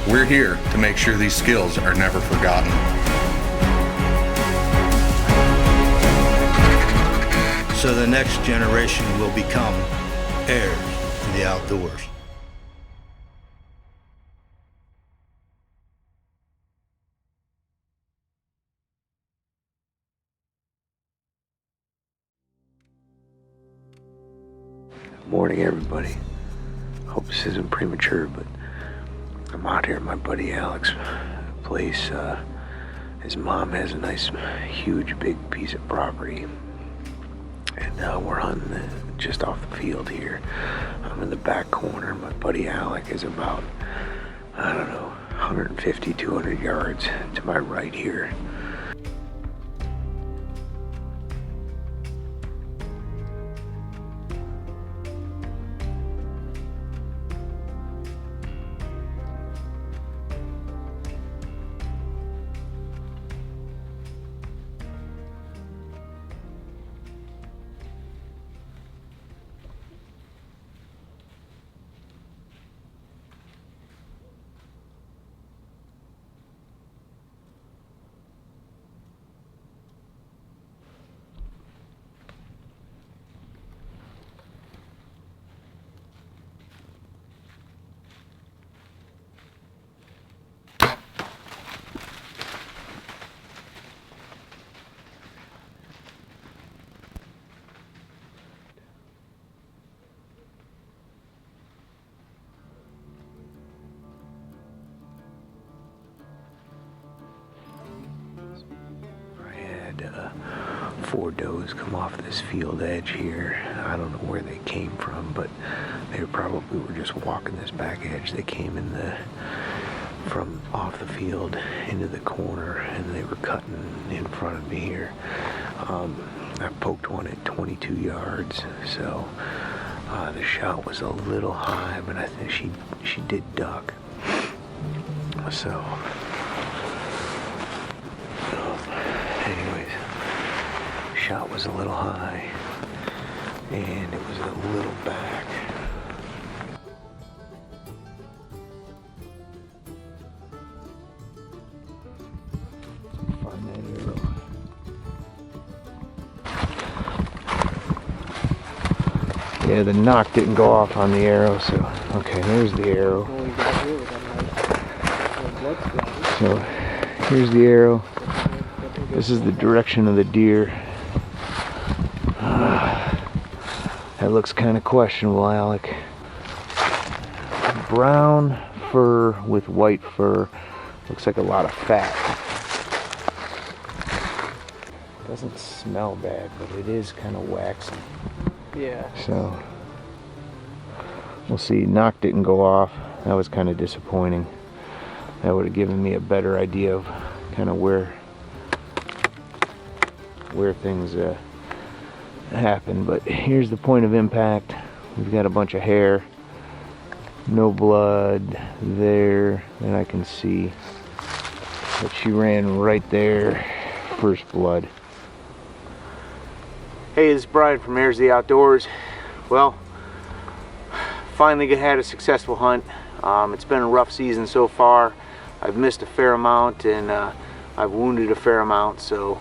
We're here to make sure these skills are never forgotten. So the next generation will become heirs to the outdoors. Morning, everybody. Hope this isn't premature, but I'm out here at my buddy Alex's place. His mom has a nice, huge, big piece of property, and we're hunting just off the field here. I'm in the back corner. My buddy Alec is about, I don't know, 150, 200 yards to my right here. Four does come off this field edge here. I don't know where they came from, but they probably were just walking this back edge. They came from off the field into the corner, and they were cutting in front of me here. I poked one at 22 yards, so the shot was a little high, but I think she did duck. So anyways, shot was a little high, and it was a little back. Find that arrow. Yeah, the knock didn't go off on the arrow, so okay, there's the arrow. So here's the arrow. This is the direction of the deer. That looks kind of questionable, Alec. Brown fur with white fur. Looks like a lot of fat. Doesn't smell bad, but it is kind of waxy. Yeah. So we'll see. Knock didn't go off. That was kind of disappointing. That would have given me a better idea of kind of where things happen. But here's the point of impact. We've got a bunch of hair, no blood there that I can see, but she ran right there, first blood. Hey, this is Bryan from Heirs the Outdoors. Well, finally had a successful hunt. It's been a rough season so far. I've missed a fair amount, and I've wounded a fair amount, so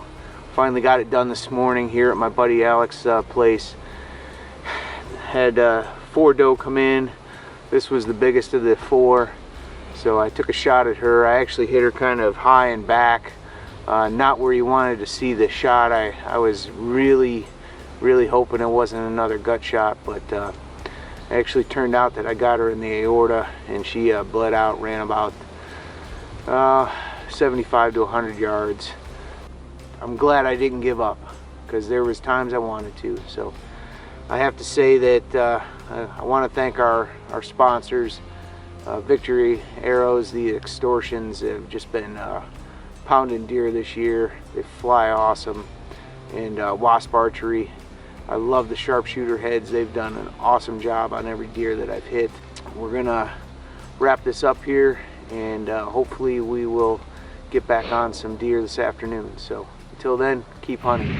finally got it done this morning here at my buddy Alex's place. Had 4 doe come in. This was the biggest of the 4, so I took a shot at her. I actually hit her kind of high and back, not where you wanted to see the shot. I was really hoping it wasn't another gut shot, but it actually turned out that I got her in the aorta, and she bled out, ran about 75 to 100 yards. I'm glad I didn't give up, because there was times I wanted to. So I have to say that I want to thank our sponsors, Victory Arrows. The extortions have just been pounding deer this year. They fly awesome. And Wasp Archery. I love the sharpshooter heads. They've done an awesome job on every deer that I've hit. We're gonna wrap this up here, and hopefully we will get back on some deer this afternoon. So until then, keep hunting.